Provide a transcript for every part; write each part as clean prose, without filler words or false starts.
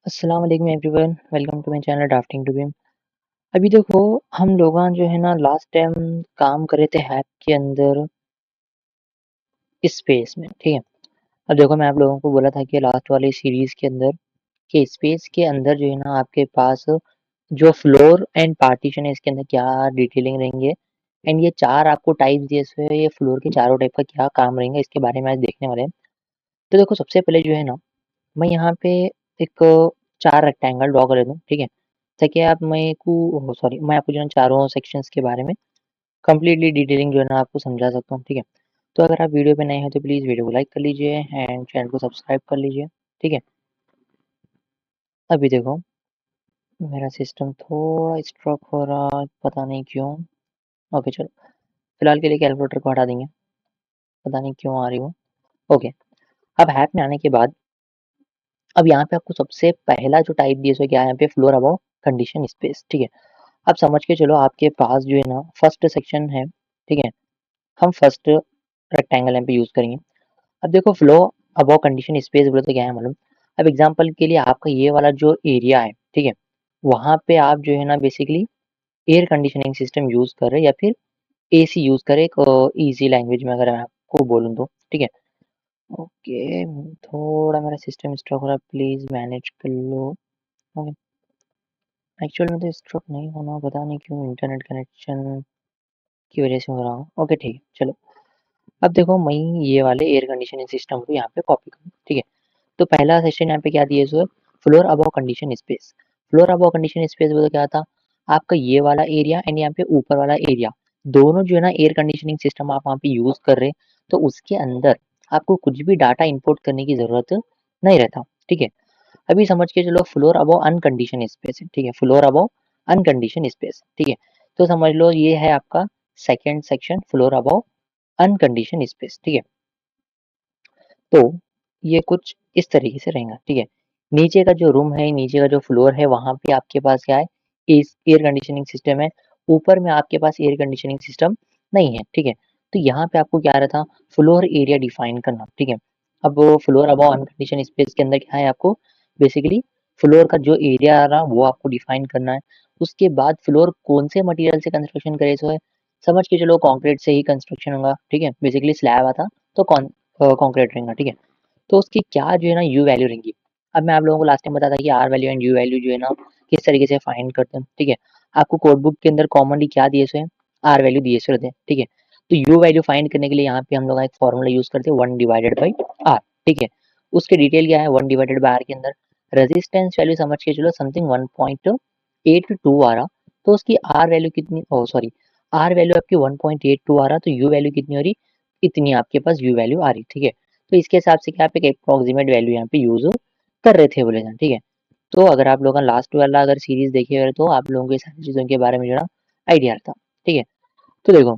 अस्सलाम वालेकुम everyone, welcome to my channel drafting to beam. अभी देखो, हम लोग जो है ना लास्ट टाइम काम कर रहे थे हैक के अंदर स्पेस में, ठीक है। अब देखो, मैं आप लोगों को बोला था कि लास्ट वाली सीरीज के अंदर कि स्पेस के अंदर जो है ना आपके पास जो फ्लोर एंड पार्टीशन है, इसके अंदर क्या डिटेलिंग रहेंगे एंड ये चार आपको टाइप्स दिए हुए हैं, ये फ्लोर के चारों टाइप का क्या काम रहेंगे, इसके बारे में आज देखने वाले हैं। तो देखो, सबसे पहले जो है ना मैं यहाँ पे एक 4 रेक्टेंगल ड्रॉ कर लेता हूँ, ठीक है? ताकि आप मेरे को सॉरी मैं आपको जो है चारों सेक्शंस के बारे में कंप्लीटली डिटेलिंग जो है ना आपको समझा सकता हूँ, ठीक है? तो अगर आप वीडियो पे नए हैं तो प्लीज़ वीडियो को लाइक कर लीजिए एंड चैनल को सब्सक्राइब कर लीजिए, ठीक है? अभी देखो, मेरा सिस्टम थोड़ा स्ट्रक हो रहा है, पता नहीं क्यों? ओके चलो, फिलहाल के लिए कैलकुलेटर को हटा देंगे, पता नहीं क्यों आ रही हो? ओके, अब हैक में आने के बाद अब यहाँ पे आपको सबसे पहला जो टाइप दिया सो क्या है यहाँ पे फ्लोर अबव कंडीशन स्पेस, ठीक है। अब समझ के चलो आपके पास जो है ना फर्स्ट सेक्शन है, ठीक है। हम फर्स्ट रेक्टेंगल यहाँ पे यूज करेंगे। अब देखो, फ्लो अबव कंडीशन स्पेस बोले तो क्या है मालूम। अब एग्जांपल के लिए आपका ये वाला जो एरिया है, ठीक है, वहां पे आप जो है ना basically air conditioning system use कर रहे हैं या फिर एसी यूज करें, एक इजी लैंग्वेज में अगर मैं आपको बोलूँ तो, ठीक है। ओके, थोड़ा मेरा सिस्टम स्ट्रक हो रहा है, प्लीज मैनेज कर लो। ओके, एक्चुअल में तो स्ट्रोक नहीं होना, पता नहीं क्यों इंटरनेट कनेक्शन की वजह से हो रहा हो। ओके ठीक है, चलो। अब देखो, मैं ये वाले एयर कंडीशनिंग सिस्टम को यहाँ पे कॉपी करूँ, ठीक है। तो पहला सेक्शन यहाँ पे क्या दिया सो है, floor above condition space. Floor above condition space बोलो क्या था, आपका ये वाला एरिया एंड यहाँ पे ऊपर वाला एरिया, दोनों जो है ना एयर कंडीशनिंग सिस्टम आप वहाँ पे यूज कर रहे हैं, तो उसके अंदर आपको कुछ भी डाटा इंपोर्ट करने की जरूरत नहीं रहता, ठीक है। अभी समझ के चलो, फ्लोर अबव अनकंडीशन स्पेस है, ठीक है, फ्लोर अबव अनकंडीशन स्पेस, ठीक है। तो समझ लो ये है आपका second section, floor above unconditioned space, ठीक है। तो ये कुछ इस तरीके से रहेगा, ठीक है। नीचे का जो रूम है, नीचे का जो फ्लोर है, वहां पे आपके पास क्या है, इस एयर कंडीशनिंग सिस्टम है। ऊपर में आपके पास एयर कंडीशनिंग सिस्टम नहीं है, ठीक है। तो यहाँ पे आपको क्या रहता, फ्लोर एरिया डिफाइन करना, ठीक है। अब फ्लोर अबव अनकंडीशन स्पेस के अंदर क्या है, आपको बेसिकली फ्लोर का जो एरिया आ रहा वो आपको डिफाइन करना है। उसके बाद फ्लोर कौन से मटेरियल से कंस्ट्रक्शन करे, सो है समझ के चलो कंक्रीट से ही कंस्ट्रक्शन होगा, ठीक है। बेसिकली स्लैब आता तो कंक्रीट रहेगा, ठीक है। तो उसकी क्या जो है ना यू वैल्यू रहेंगी। अब मैं आप लोगों को लास्ट टाइम बताया था कि R value and U value जो है ना किस तरीके से फाइंड करते हैं, ठीक है। आपको कोड बुक के अंदर कॉमनली क्या दिए हुए हैं, आर वैल्यू दिए हुए रहते हैं, ठीक है। तो यू वैल्यू फाइंड करने के लिए यहाँ पे हम लोग एक फॉर्मूला यूज करते हैं, 1/आर, ठीक है। उसके डिटेल क्या है, 1/आर के अंदर रेजिस्टेंस वैल्यू समझ के चलो समथिंग 1.82 आ रहा, तो उसकी आर वैल्यू कितनी, ओ सॉरी, आर वैल्यू आपकी 1.82 आ रहा, तो यू वैल्यू कितनी हो रही, इतनी आपके पास यू वैल्यू आ रही, ठीक है। तो इसके हिसाब से क्या आप एक अप्रोक्सीमेट वैल्यू यहाँ पे यूज कर रहे थे बोले ना, ठीक है। तो अगर आप लोगों का लास्ट वाला अगर सीरीज देखे हुए तो आप लोगों को ये सारी चीजों के बारे में जो है ना आइडिया आता, ठीक है। तो देखो,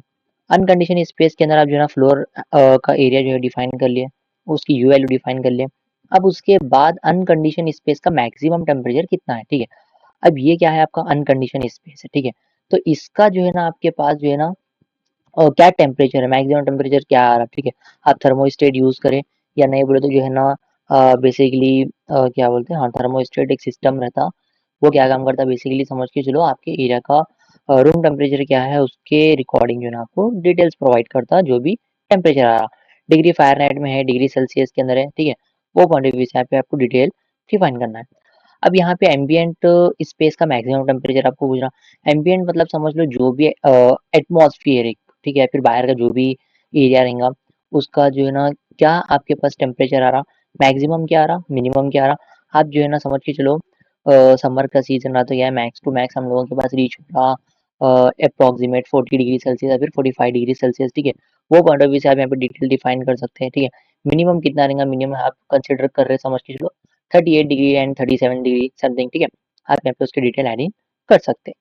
अनकंडीशन स्पेस के अंदर आप जो है ना फ्लोर का एरिया जो है डिफाइन कर लिए, उसकी यू वैल्यू डिफाइन कर लिए। अब उसके बाद अनकंडीशन स्पेस का मैक्सिमम टेम्परेचर कितना है, ठीक है। अब ये क्या है, आपका अनकंडीशन स्पेस है, ठीक है। तो इसका जो है ना आपके पास जो है ना क्या टेम्परेचर है, मैक्सिमम टेम्परेचर क्या आ रहा है, ठीक है। आप थर्मोस्टेट यूज करें या नहीं बोले तो जो है ना बेसिकली क्या बोलते हैं, हाँ, थर्मोस्टेट एक सिस्टम रहता, वो क्या काम करता है बेसिकली समझ के चलो, आपके एरिया का रूम टेम्परेचर क्या है उसके रिकॉर्डिंग जो है ना आपको डिटेल्स प्रोवाइड करता है, जो भी टेम्परेचर आ रहा, डिग्री फ़ारेनहाइट में है, डिग्री सेल्सियस के अंदर है, ठीक है। वो पॉइंट ऑफ व्यू से यहाँ पे आपको डिटेल डिफाइन करना है। अब यहाँ पे एम्बिएंट स्पेस का मैक्सिमम टेम्परेचर आपको पूछ रहा। एम्बिएंट मतलब समझ लो जो भी एटमॉस्फेरिक, ठीक है, फिर बाहर का जो भी एरिया रहेगा उसका जो है ना क्या आपके पास टेम्परेचर आ रहा, मैक्सिमम क्या आ रहा, मिनिमम क्या आ रहा। आप जो है ना समझ के चलो, समर का सीजन रहा तो यह मैक्स टू मैक्स हम लोगों के पास रीच हो रहा अप्रोक्सीमेट 40 डिग्री सेल्सियस या फिर 45 डिग्री सेल्सियस, ठीक है। वो पॉइंट ऑफ व्यू से आप यहाँ पे डिटेल डिफाइन कर सकते हैं, ठीक है। मिनिमम कितना रहेगा, मिनिमम आप कंसिडर कर रहे हैं समझ के चलो 38 डिग्री एंड 37 डिग्री समथिंग, ठीक है। आप यहाँ पे उसकी डिटेल एडिंग कर सकते हैं।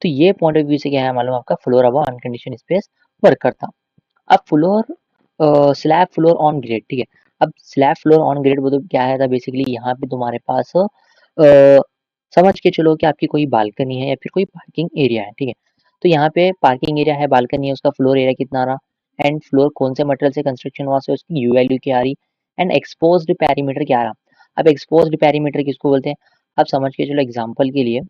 तो ये पॉइंट ऑफ व्यू से क्या है मालूम, आपका floor above unconditioned space work करता। अब floor slab floor on grade, ठीक है। अब स्लैब फ्लोर ऑन ग्रेड मतलब क्या है था बेसिकली, यहाँ पे तुम्हारे पास समझ के चलो कि आपकी कोई बालकनी है या फिर कोई पार्किंग एरिया है, ठीक है। तो यहाँ पे पार्किंग एरिया है, बालकनी है, उसका फ्लोर एरिया कितना आ रहा एंड फ्लोर कौन से मटेरियल से कंस्ट्रक्शन हुआ, से उसकी यू वैल्यू क्या आ रही एंड एक्सपोज्ड पैरीमीटर क्या आ रहा। अब एक्सपोज्ड पैरीमीटर किसको बोलते हैं, अब समझ के चलो एग्जांपल के लिए,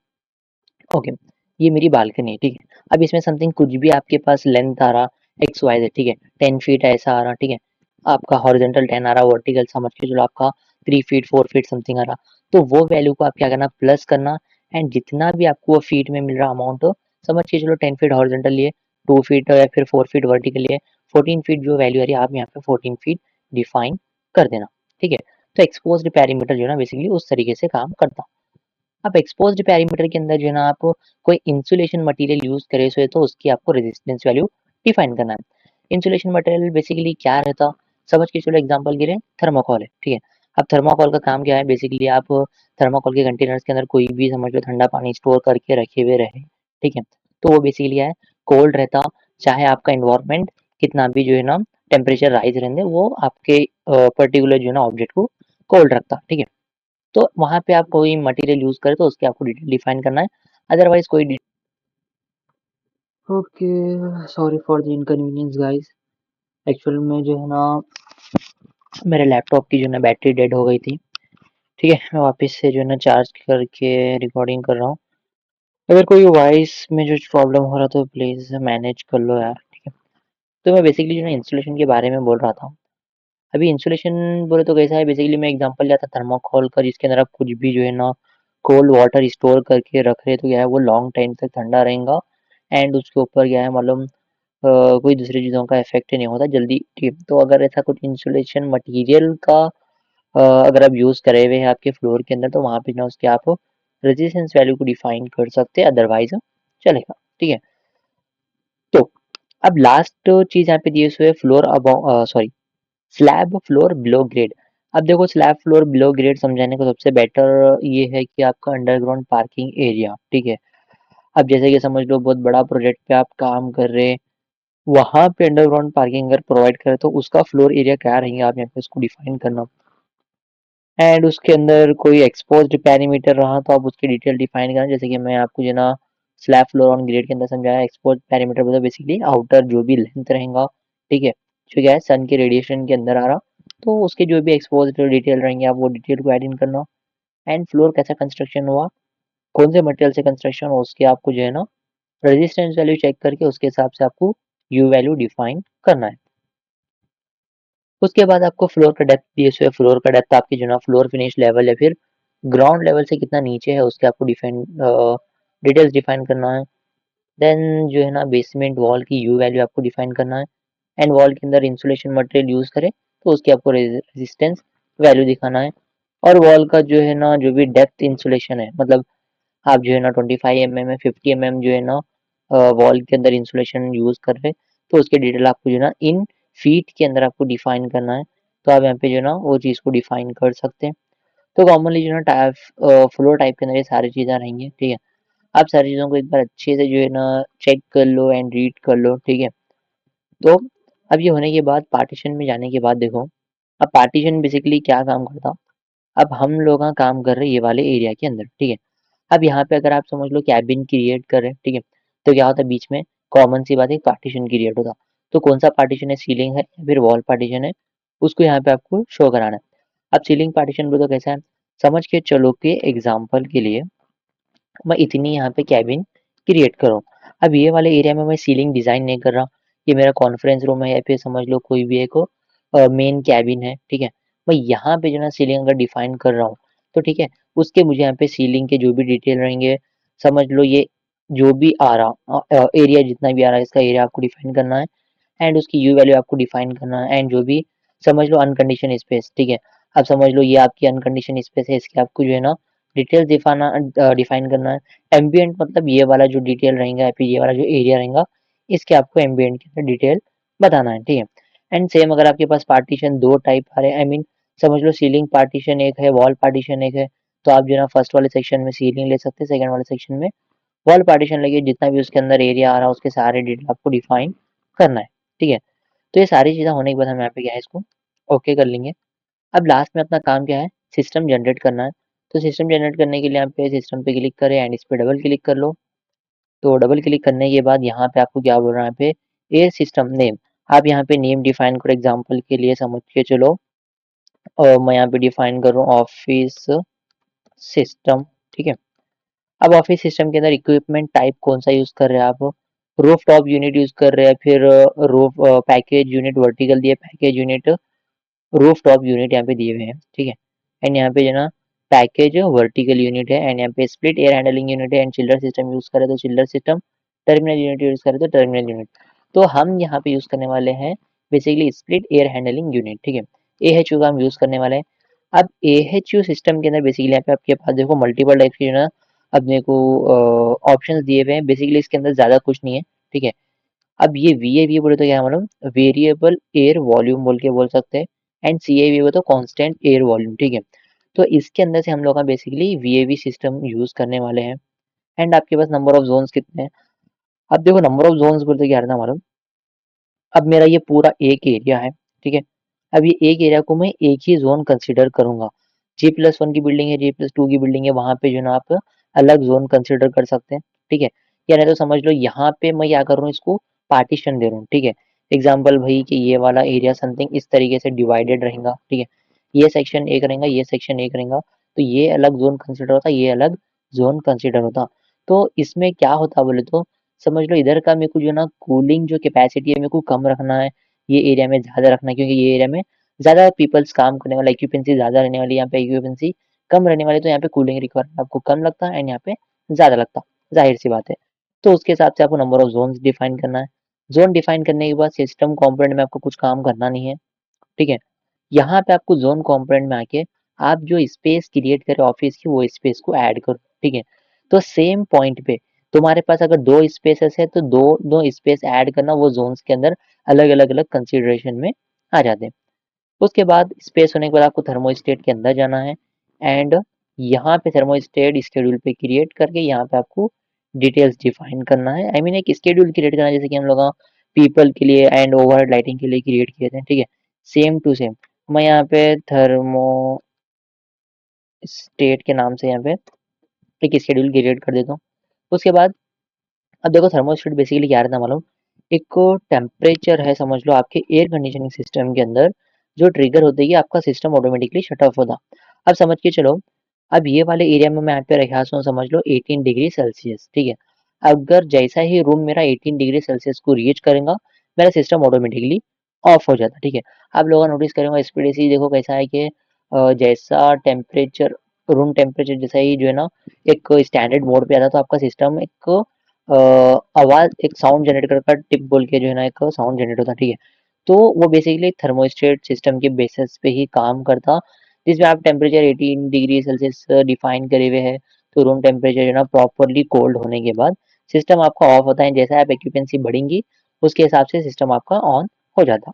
ओके, ये मेरी बालकनी है, ठीक है। अब इसमें समथिंग कुछ भी आपके पास लेंथ आ रहा एक्स वाई जेड, ठीक है, 10 फीट ऐसा आ रहा, ठीक है, आपका हॉरिजॉन्टल 10 आ रहा, वर्टिकल समझ के चलो आपका 3 फीट 4 फीट समथिंग आ रहा, तो वो वैल्यू को आप क्या करना, प्लस करना, एंड जितना भी आपको वो फीट में मिल रहा अमाउंट, समझ के चलो 10 फीट हॉरिजॉन्टल लिए, 2 फीट या फिर 4 फीट वर्टिकल लिए, 14 फीट जो वैल्यू आ रही है आप यहाँ पे 14 फीट डिफाइन कर देना, ठीक है। तो एक्सपोज्ड पेरीमीटर जो है ना बेसिकली उस तरीके से काम करता। अब एक्सपोज्ड पेरीमीटर के अंदर जो है ना आप कोई इंसुलेशन मटेरियल यूज करे सो तो उसकी आपको रेजिस्टेंस वैल्यू डिफाइन करना है। इंसुलेशन मटेरियल बेसिकली क्या रहता, समझ के चलो एग्जांपल के लिए थर्माकोल है, ठीक है। अब थर्माकोल का काम क्या है, बेसिकली आप थर्माकोल के कंटेनर्स के अंदर कोई भी समझ लो ठंडा पानी स्टोर करके रखे हुए रहे, ठीक है। तो वो बेसिकली क्या है, कोल्ड रहता, चाहे आपका इन्वायरमेंट कितना भी जो है ना टेम्परेचर राइज रहने वो आपके पर्टिकुलर जो है ना ऑब्जेक्ट को कोल्ड रखता, ठीक है। तो वहाँ पे आप कोई मटेरियल यूज़ करें तो उसकी आपको डिटेल डिफाइन करना है। अदरवाइज़ कोई डि okay, sorry for the inconvenience guys. Actual में जो है ना मेरे लैपटॉप की जो है ना बैटरी डेड हो गई थी। ठीक है, मैं वापस से जो है ना चार्ज करके रिकॉर्डिंग कर रहा हूँ। अगर कोई वॉइस में जो प्रॉब्लम हो रहा तो प्लीज़ मैनेज कर लो यार, ठीक है। तो मैं बेसिकली जो है ना इंस्टॉलेशन के बारे में बोल रहा था। अभी इंसुलेशन बोले तो कैसा है, बेसिकली मैं एग्जांपल लिया था थर्माकोल का, जिसके अंदर आप कुछ भी जो है ना कोल्ड वाटर स्टोर करके रख रहे तो क्या है वो लॉन्ग टाइम तक ठंडा रहेगा, एंड उसके ऊपर क्या है मतलब कोई दूसरी चीज़ों का इफेक्ट नहीं होता जल्दी, ठीक है। तो अगर ऐसा कुछ इंसुलेशन मटेरियल का अगर आप यूज़ करे हुए हैं आपके फ्लोर के अंदर तो वहाँ पे ना उसके आप रेजिस्टेंस वैल्यू को डिफाइन कर सकते हैं, अदरवाइज चलेगा, ठीक है। तो अब लास्ट चीज़ यहाँ पे दिए हुए फ्लोर अब sorry slab floor below grade. अब देखो स्लैब फ्लोर बिलो ग्रेड समझाने का सबसे बेटर ये है कि आपका अंडरग्राउंड पार्किंग एरिया, ठीक है। अब जैसे कि समझ लो बहुत बड़ा प्रोजेक्ट पे आप काम कर रहे हैं, वहां पे अंडरग्राउंड पार्किंग अगर प्रोवाइड करे तो उसका फ्लोर एरिया क्या रहेंगे आप यहाँ पे उसको डिफाइन करना, एंड उसके अंदर कोई एक्सपोज्ड पेरीमीटर रहा तो आप उसकी डिटेल डिफाइन करना, जैसे कि मैं आपको जो ना स्लैब फ्लोर ऑन ग्रेड के अंदर समझाया। एक्सपोज्ड पेरीमीटर मतलब बेसिकली आउटर जो भी लेंथ रहेगा, ठीक है, जो क्या है सन के रेडिएशन के अंदर आ रहा, तो उसके जो भी एक्सपोज्ड डिटेल रहेंगे आप वो डिटेल को ऐड इन करना। एंड फ्लोर कैसा कंस्ट्रक्शन हुआ, कौन से मटेरियल से कंस्ट्रक्शन हो, उसके आपको जो है ना रेजिस्टेंस वैल्यू चेक करके उसके हिसाब से आपको यू वैल्यू डिफाइन करना है। उसके बाद आपको फ्लोर का डेप्थ दिए हुए, फ्लोर का डेप्थ आपकी जो ना फ्लोर फिनिश लेवल या फिर ग्राउंड लेवल से कितना नीचे है उसके आपको डिफाइन डिटेल्स डिफाइन करना है। देन जो है ना बेसमेंट वॉल की यू वैल्यू आपको डिफाइन करना है, एंड वॉल के अंदर इंसुलेशन मटेरियल यूज करें तो उसकी आपको रेजिस्टेंस वैल्यू दिखाना है। और वॉल का जो है ना जो भी डेप्थ इंसुलेशन है, मतलब आप जो है ना 25 mm है 50 mm जो है ना वॉल के अंदर इंसुलेशन यूज कर रहे हैं तो उसके डिटेल आपको जो है ना इन फीट के अंदर आपको डिफाइन करना है। तो आप यहाँ पे जो है ना वो चीज़ को डिफाइन कर सकते हैं। तो कॉमनली जो है ना टाइप फ्लोर टाइप के अंदर ये सारी चीज़ें रहेंगी, ठीक है। आप सारी चीज़ों को एक बार अच्छे से जो है ना चेक कर लो एंड रीड कर लो, ठीक है। तो अब ये होने के बाद पार्टीशन में जाने के बाद देखो, अब पार्टीशन बेसिकली क्या काम करता, अब हम लोग काम कर रहे हैं ये वाले एरिया के अंदर, ठीक है। अब यहाँ पे अगर आप समझ लो कैबिन क्रिएट कर रहे हैं, ठीक है, तो क्या होता है बीच में कॉमन सी बात है पार्टीशन क्रिएट होता। तो कौन सा पार्टीशन है, सीलिंग है या फिर वॉल पार्टीशन है, उसको यहाँ पे आपको शो कराना है। अब सीलिंग पार्टीशन बोलो तो कैसा है, समझ के चलो कि एग्जाम्पल के लिए मैं इतनी यहाँ पे कैबिन क्रिएट कर रहा हूँ। अब ये वाले एरिया में मैं सीलिंग डिज़ाइन नहीं कर रहा, ये मेरा कॉन्फ्रेंस रूम है या फिर समझ लो कोई भी एक मेन कैबिन है, ठीक है। मैं यहाँ पे जो ना सीलिंग अगर डिफाइन कर रहा हूँ तो ठीक है, उसके मुझे यहाँ पे सीलिंग के जो भी डिटेल रहेंगे, समझ लो ये जो भी आ रहा एरिया जितना भी आ रहा है इसका एरिया आपको डिफाइन करना है, एंड उसकी यू वैल्यू आपको डिफाइन करना है, एंड जो भी समझ लो अनकंडीशन स्पेस, ठीक है। अब समझ लो ये आपकी अनकंडीशन स्पेस है, इसकी आपको जो है ना डिटेल्स डिफाइन करना है। एम्बिएंट मतलब ये वाला जो डिटेल रहेगा या फिर ये वाला जो एरिया रहेगा इसके आपको एम्बिएंट के अंदर डिटेल बताना है, ठीक है। एंड सेम अगर आपके पास पार्टीशन दो टाइप आ रहे हैं, आई मीन समझ लो सीलिंग पार्टीशन एक है, वॉल पार्टीशन एक है, तो आप जो है ना फर्स्ट वाले सेक्शन में सीलिंग ले सकते हैं, सेकंड वाले सेक्शन में वॉल पार्टीशन लेके जितना भी उसके अंदर एरिया आ रहा है उसके सारे डिटेल आपको डिफाइन करना है, ठीक है। तो ये सारी चीज़ें होने के बाद हम यहाँ पे क्या है इसको ओके कर लेंगे। अब लास्ट में अपना काम क्या है, सिस्टम जनरेट करना है। तो सिस्टम जनरेट करने के लिए यहाँ पे सिस्टम पे क्लिक करें एंड इस पे डबल क्लिक कर लो। तो डबल क्लिक करने के बाद यहाँ पे आपको क्या बोल रहा है, यहाँ पे ये सिस्टम नेम, आप यहाँ पे नेम डिफाइन करो। एग्जांपल के लिए समझ के चलो और मैं यहाँ पे डिफाइन कर रहा हूँ ऑफिस सिस्टम, ठीक है। अब ऑफिस सिस्टम के अंदर इक्विपमेंट टाइप कौन सा यूज कर रहे हैं आप, रूफ टॉप यूनिट यूज कर रहे हैं, फिर रूफ पैकेज यूनिट वर्टिकल दिए, package unit roof top unit यहाँ पे दिए हुए हैं, ठीक है। एंड यहाँ पे जो ना पैकेज वर्टिकल यूनिट है, एंड यहाँ पे स्प्लिट एयर हैंडलिंग यूनिट है, एंड चिल्डर सिस्टम यूज करे तो चिल्डर सिस्टम, टर्मिनल यूनिट यूज करे तो टर्मिनल यूनिट। तो हम यहाँ पे यूज करने वाले हैं basically split air handling unit, ठीक है। AHU का हम यूज करने वाले हैं। अब AHU सिस्टम के अंदर बेसिकली यहाँ पे आपके पास देखो मल्टीपल टाइप की जो ना अपने को ऑप्शंस दिए हुए हैं, बेसिकली इसके अंदर ज्यादा कुछ नहीं है, ठीक है। अब ये VAV बोले तो क्या मालूम, वेरिएबल एयर वॉल्यूम बोल के बोल सकते हैं, एंड CAV बोले तो कांस्टेंट एयर वॉल्यूम, ठीक है। तो इसके अंदर से हम लोग का बेसिकली VAV सिस्टम यूज करने वाले हैं। एंड आपके पास नंबर ऑफ जोन्स कितने हैं, अब देखो नंबर ऑफ जोन्स बोलते क्या रहना मालूम, अब मेरा ये पूरा एक एरिया है, ठीक है। अब ये एक एरिया को मैं एक ही जोन कंसीडर करूंगा। G+1 की बिल्डिंग है, G+2 की बिल्डिंग है, वहां पे जो ना आप अलग जोन कंसीडर कर सकते हैं, ठीक है। या नहीं तो समझ लो यहाँ पे मैं क्या कर रहा हूँ, इसको पार्टीशन दे रहा हूँ, ठीक है। एग्जाम्पल भाई कि ये वाला एरिया समथिंग इस तरीके से डिवाइडेड रहेगा, ठीक है। ये सेक्शन एक रहेगा, ये सेक्शन एक रहेगा, तो ये अलग जोन कंसिडर होता, ये अलग जोन कंसिडर होता। तो इसमें क्या होता बोले तो समझ लो इधर का मेरे को जो ना कूलिंग जो कैपेसिटी है मेरे को कम रखना है, ये एरिया में ज़्यादा रखना है, क्योंकि ये एरिया में ज़्यादा पीपल्स काम करने वाला, इक्विपेंसी ज़्यादा रहने वाली, यहाँ पे इक्विपेंसी कम रहने वाली, तो यहाँ पे कूलिंग रिक्वायरमेंट आपको कम लगता है एंड यहाँ पे ज़्यादा लगता, जाहिर सी बात है। तो उसके हिसाब से आपको नंबर ऑफ जोन्स डिफाइन करना है। जोन डिफाइन करने के बाद सिस्टम कंपोनेंट में आपको कुछ काम करना नहीं है, ठीक है। यहाँ पे आपको जोन कंपोनेंट में आके आप जो स्पेस क्रिएट करें ऑफिस की, वो स्पेस को ऐड करो, ठीक है। तो सेम पॉइंट पे तुम्हारे पास अगर दो स्पेसेस है तो दो दो स्पेस ऐड करना वो जोन्स के अंदर अलग अलग अलग कंसिडरेशन में आ जाते हैं। उसके बाद स्पेस होने के बाद आपको थर्मोस्टेट के अंदर जाना है, एंड यहाँ पे थर्मोस्टेट स्केड्यूल पे क्रिएट करके यहाँ पे आपको डिटेल्स डिफाइन करना है। आई मीन एक स्केड्यूल क्रिएट करना है, जैसे कि हम लोग पीपल के लिए एंड ओवरहेड लाइटिंग के लिए क्रिएट किए थे, ठीक है। सेम टू सेम मैं यहाँ पे थर्मोस्टेट के नाम से यहाँ पे एक स्केड्यूल क्रिएट कर देता हूँ। उसके बाद अब देखो थर्मोस्टेट बेसिकली क्या रहता है मालूम, एक टेम्परेचर है समझ लो आपके एयर कंडीशनिंग सिस्टम के अंदर, जो ट्रिगर होते ही आपका सिस्टम ऑटोमेटिकली शट ऑफ होता। अब समझ के चलो, अब ये वाले एरिया में मैं यहाँ पे रखा हूँ समझ लो 18 डिग्री सेल्सियस, ठीक है। अगर जैसा ही रूम मेरा 18 डिग्री सेल्सियस को रीच करेगा, मेरा सिस्टम ऑटोमेटिकली ऑफ हो जाता, ठीक है। आप लोगों नोटिस करेंगे स्पीड देखो कैसा है कि जैसा टेम्परेचर रूम टेम्परेचर जैसा ही जो है ना एक स्टैंडर्ड मोड पे आता, तो आपका सिस्टम एक आवाज एक साउंड जनरेट करता, टिप बोल के जो है ना एक साउंड जनरेट होता, ठीक है। तो वो बेसिकली थर्मोस्टेट सिस्टम के बेसिस पे ही काम करता, जिसमें आप टेम्परेचर 18 डिग्री सेल्सियस डिफाइन करे हुए है, तो रूम टेम्परेचर जो है ना प्रॉपरली कोल्ड होने के बाद सिस्टम आपका ऑफ होता है, जैसा आप एक्यूपेंसी बढ़ेंगी उसके हिसाब से सिस्टम आपका ऑन हो जाता।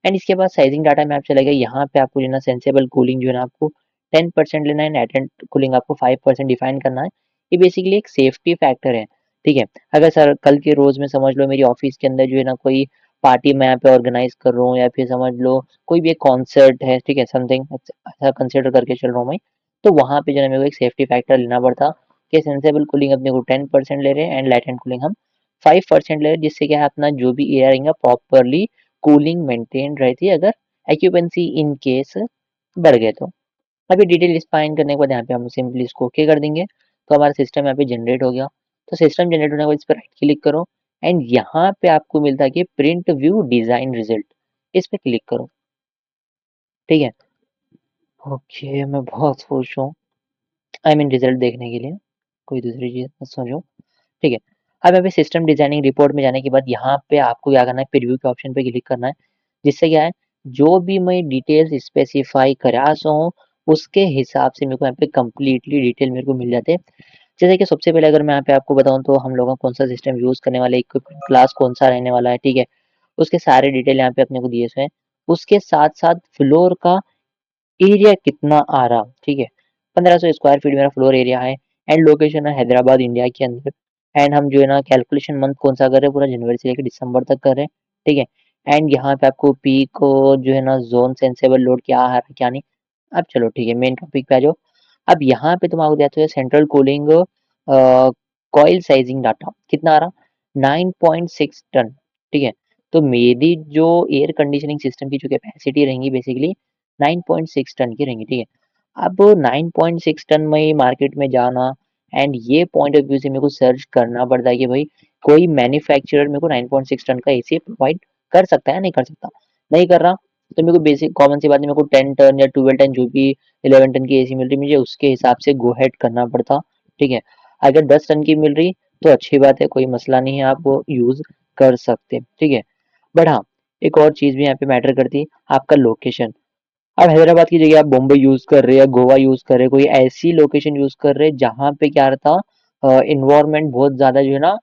एंड इसके बाद साइजिंग डाटा में आप चले गए, यहाँ पे आपको जो है ना सेंसेबल कूलिंग जो है ना आपको 10% लेना है, लेटेंट कूलिंग आपको 5% डिफाइन करना है। ये बेसिकली एक सेफ्टी फैक्टर है, ठीक है। अगर सर कल के रोज में समझ लो मेरी ऑफिस के अंदर जो है ना कोई पार्टी मैं यहाँ पे ऑर्गेनाइज कर रहा हूँ, या फिर समझ लो कोई भी एक कॉन्सर्ट है, ठीक है, समथिंग ऐसा कंसिडर करके चल रहा हूँ मैं, तो वहाँ पे जो है मेरे को एक सेफ्टी फैक्टर लेना पड़ता कि सेंसेबल कूलिंग अपने को 10% ले रहे हैं एंड लेटेंट कूलिंग हम 5% ले रहे हैं, जिससे क्या है अपना जो भी एयर रहेगा प्रॉपरली कूलिंग मेंटेन रहती है, अगर एक्यूपेंसी इन केस बढ़ गए तो। अभी डिटेल डिफाइन करने के बाद यहाँ पे हम सिंपली इसको ओके कर देंगे, तो हमारा सिस्टम यहाँ पे जनरेट हो गया। तो सिस्टम जनरेट होने के बाद इस पर राइट क्लिक करो, एंड यहाँ पे आपको मिलता है कि प्रिंट व्यू डिजाइन रिजल्ट, इस पे क्लिक करो, ठीक है। ओके मैं बहुत खुश हूँ, आई मीन रिजल्ट देखने के लिए, कोई दूसरी चीज मत सोचो, ठीक है। अब यहाँ पे सिस्टम डिजाइनिंग रिपोर्ट में जाने के बाद यहाँ पे आपको क्या करना है, प्रीव्यू के ऑप्शन पे क्लिक करना है, जिससे क्या है जो भी मैं डिटेल्स स्पेसिफाई करा सो हूँ उसके हिसाब से मेरे को यहाँ पे कंप्लीटली डिटेल मेरे को मिल जाते हैं। जैसे कि सबसे पहले अगर मैं यहाँ पे आपको बताऊँ तो हम लोग कौन सा सिस्टम यूज करने वाले, इक्विपमेंट क्लास कौन सा रहने वाला है, ठीक है, उसके सारे डिटेल यहाँ पे अपने को दिए हुए हैं। उसके साथ साथ फ्लोर का एरिया कितना आ रहा, ठीक है, 1500 स्क्वायर फीट मेरा फ्लोर एरिया है, एंड लोकेशन है हैदराबाद इंडिया के अंदर। एंड हम जो है ना कैलकुलेशन मंथ कौन सा कर रहे हैं, पूरा जनवरी से लेकर दिसंबर तक कर रहे हैं, ठीक है। एंड यहाँ पे आपको पी को जो है ना जोन सेंसेबल लोड क्या आ रहा है क्या नहीं। अब चलो ठीक है मेन टॉपिक पे आ जाओ। अब यहाँ पे तुम आपको देते हो central cooling coil sizing data कितना आ रहा, 9.6 टन, ठीक है। तो मेरी जो एयर कंडीशनिंग सिस्टम की जो कैपेसिटी रहेंगी बेसिकली 9.6 टन की रहेंगी, ठीक है। अब 9.6 टन में मार्केट में जाना एंड ये पॉइंट ऑफ व्यू से मेरे को सर्च करना पड़ता है कि भाई कोई मैन्युफैक्चरर मेरे को 9.6 टन का एसी प्रोवाइड कर सकता है, नहीं कर सकता, नहीं कर रहा, तो मेरे को बेसिक कॉमन सी बात है, मेरे को 10 टन या 12 टन जो भी 11 टन की एसी मिल रही मुझे उसके हिसाब से गो हेड करना पड़ता। ठीक है, अगर 10 टन की मिल रही तो अच्छी बात है, कोई मसला नहीं है, आप वो यूज कर सकते। ठीक है, बट हाँ, एक और चीज भी यहाँ पे मैटर करती है, आपका लोकेशन। अब हैदराबाद की जगह आप बॉम्बे यूज कर रहे हैं, गोवा यूज कर रहे हैं, कोई ऐसी लोकेशन यूज कर रहे हैं जहाँ पे क्या रहता, इन्वायरमेंट बहुत ज्यादा जो है ना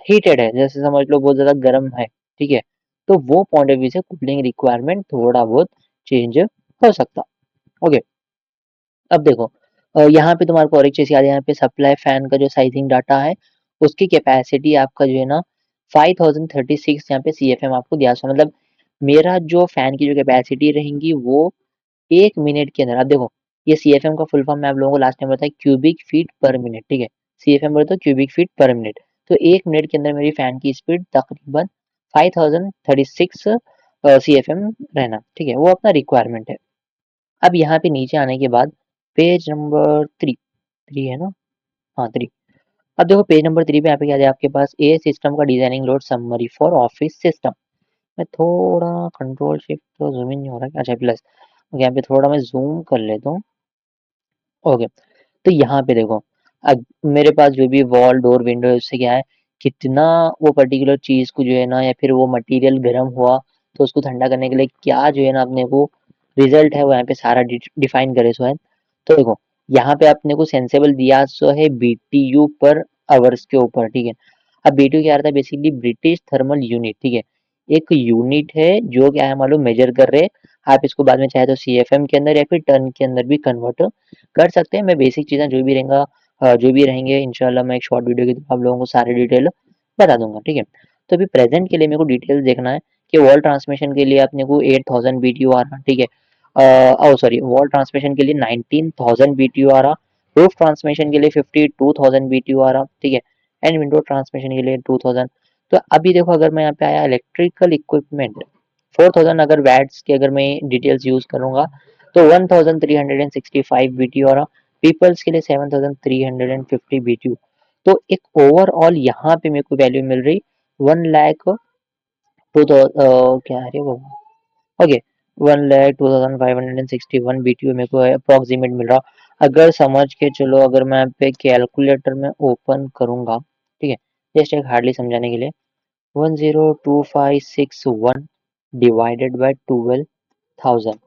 हीटेड है, जैसे समझ लो बहुत ज्यादा गर्म है। ठीक है, तो वो पॉइंट ऑफ व्यू से कूलिंग रिक्वायरमेंट थोड़ा बहुत चेंज हो सकता। ओके, अब देखो यहाँ पे तुम्हारे को और एक चीज याद है, यहाँ पे सप्लाई फैन का जो साइजिंग डाटा है उसकी कैपेसिटी आपका जो है ना 5036 यहाँ पे CFM आपको दिया हुआ है। मतलब मेरा जो फैन की जो कैपेसिटी रहेंगी वो 1 मिनट के अंदर, आप देखो ये CFM का फुल फॉर्म मैं आप लोगों को लास्ट टाइम बताया, क्यूबिक फीट पर मिनट। ठीक है, CFM बोले तो क्यूबिक फीट पर मिनट, तो 1 मिनट के अंदर मेरी फैन की स्पीड तकरीबन 5036 CFM रहना। ठीक है, वो अपना रिक्वायरमेंट है। अब यहाँ पे नीचे आने के बाद पेज नंबर 3 है ना, हाँ 3। अब देखो पेज नंबर 3 पे यहाँ पे क्या है आपके पास, ए सिस्टम का designing load summary for office system. मैं थोड़ा कंट्रोल शिफ्ट तो जूम इन नहीं हो रहा है, अच्छा प्लस, यहाँ पे थोड़ा मैं जूम कर लेता हूँ। ओके, तो यहाँ पे देखो अब मेरे पास जो भी वॉल डोर विंडो है उससे क्या है, कितना वो पर्टिकुलर चीज को जो है ना, या फिर वो मटेरियल गर्म हुआ तो उसको ठंडा करने के लिए क्या जो है ना अपने को रिजल्ट है वो यहाँ पे सारा डिफाइन करे सो है। तो देखो यहाँ पे अपने को सेंसेबल दिया सो है BTU पर आवर्स के ऊपर। ठीक है, अब BTU क्या रहता है, बेसिकली ब्रिटिश थर्मल यूनिट। ठीक है, एक यूनिट है जो क्या है मालूम मेजर कर रहे हैं। आप इसको बाद में चाहे तो CFM के अंदर या फिर टन के अंदर भी कन्वर्ट कर सकते हैं। मैं बेसिक चीज़ें जो भी रहेंगा जो भी रहेंगे इंशाल्लाह मैं एक शॉर्ट वीडियो के थ्रू आप लोगों को सारी डिटेल बता दूंगा। ठीक है, तो अभी प्रेजेंट के लिए मेरे को डिटेल्स देखना है कि वॉल ट्रांसमिशन के लिए अपने को 8000 BTU आ रहा। ठीक है, ओ सॉरी, वॉल ट्रांसमिशन के लिए 19000 BTU आ रहा, रूफ ट्रांसमिशन के लिए 52000 BTU आ रहा। ठीक है, एंड विंडो ट्रांसमिशन के लिए 2000। तो अभी देखो अगर मैं यहाँ पे आया इलेक्ट्रिकल इक्विपमेंट 4000, अगर वैट्स की अगर मैं डिटेल्स यूज करूंगा तो 1365 BTU और पीपल्स के लिए 7350 BTU। तो एक ओवरऑल यहाँ पे मेरे को वैल्यू मिल रही 1 लाख टू क्या है वो, ओके 1,02,561 BTU मेरे को अप्रोक्सीमेट मिल रहा। अगर समझ के चलो, अगर मैं यहाँ पे कैलकुलेटर में ओपन करूंगा, ठीक है, जस्ट एक हार्डली समझाने के लिए, 1,02561 डिवाइडेड बाय 12,000,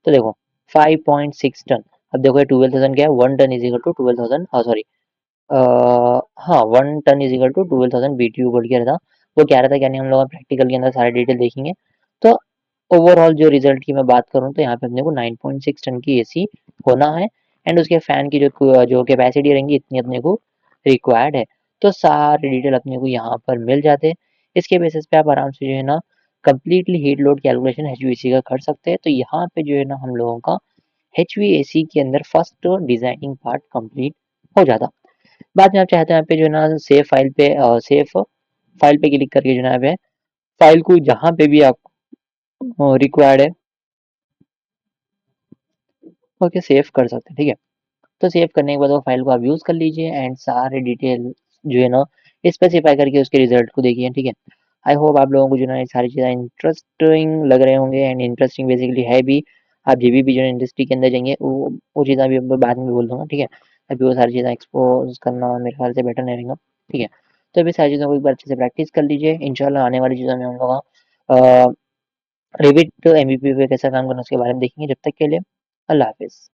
तो देखो 5.6 टन। अब देखो ये 12,000 क्या है, 1 ton is equal to 12,000, sorry हाँ 1 ton is equal to 12,000 BTU बोल के रहा था। वो कह रहा था, क्या नहीं हम लोग प्रैक्टिकल के अंदर सारे डिटेल देखेंगे। तो ओवरऑल जो रिजल्ट की मैं बात करूँ तो यहाँ पे अपने को 9.6 टन की एसी होना है एंड उसके फैन की जो जो कैपेसिटी रहेंगी इतनी अपने को रिक्वायर्ड है। तो सारे डिटेल अपने को यहाँ पर मिल जाते हैं। इसके बेसिस पे आप आराम से जो है ना completely heat load calculation HVAC का कर सकते हैं। तो यहाँ पे जो है ना हम लोगों का HVAC के अंदर फर्स्ट डिजाइनिंग पार्ट कंप्लीट हो जाता। बाद में आप चाहते हैं यहाँ पे जो है ना सेव फाइल पे क्लिक करके जो है ना यहाँ पे फाइल को जहाँ पे भी आप रिक्वायर्ड है ओके सेव कर सकते हैं। ठीक है, तो सेव करने के बाद वो फाइल को आप यूज कर लीजिए एंड सारे डिटेल जो है ना स्पेसिफाई करके उसके रिजल्ट को देखिए। ठीक है, आई होप आप लोगों को जो है ना ये सारी चीज़ें इंटरेस्टिंग लग रहे होंगे एंड इंटरेस्टिंग बेसिकली है भी। आप जब भी जो है इंडस्ट्री के अंदर जाएंगे वो चीज़ें अभी बाद में बोल दूंगा। ठीक है, अभी वो सारी चीज़ें एक्सपोज करना मेरे ख्याल से बेटर नहीं रहेगा। ठीक है, तो अभी सारी चीज़ों को एक बार अच्छे से प्रैक्टिस कर लीजिए, इंशाल्लाह आने वाली चीज़ों में हम लोग रिविट MVP पे कैसा काम करना उसके बारे में देखेंगे। जब तक के लिए अल्लाह हाफिज़।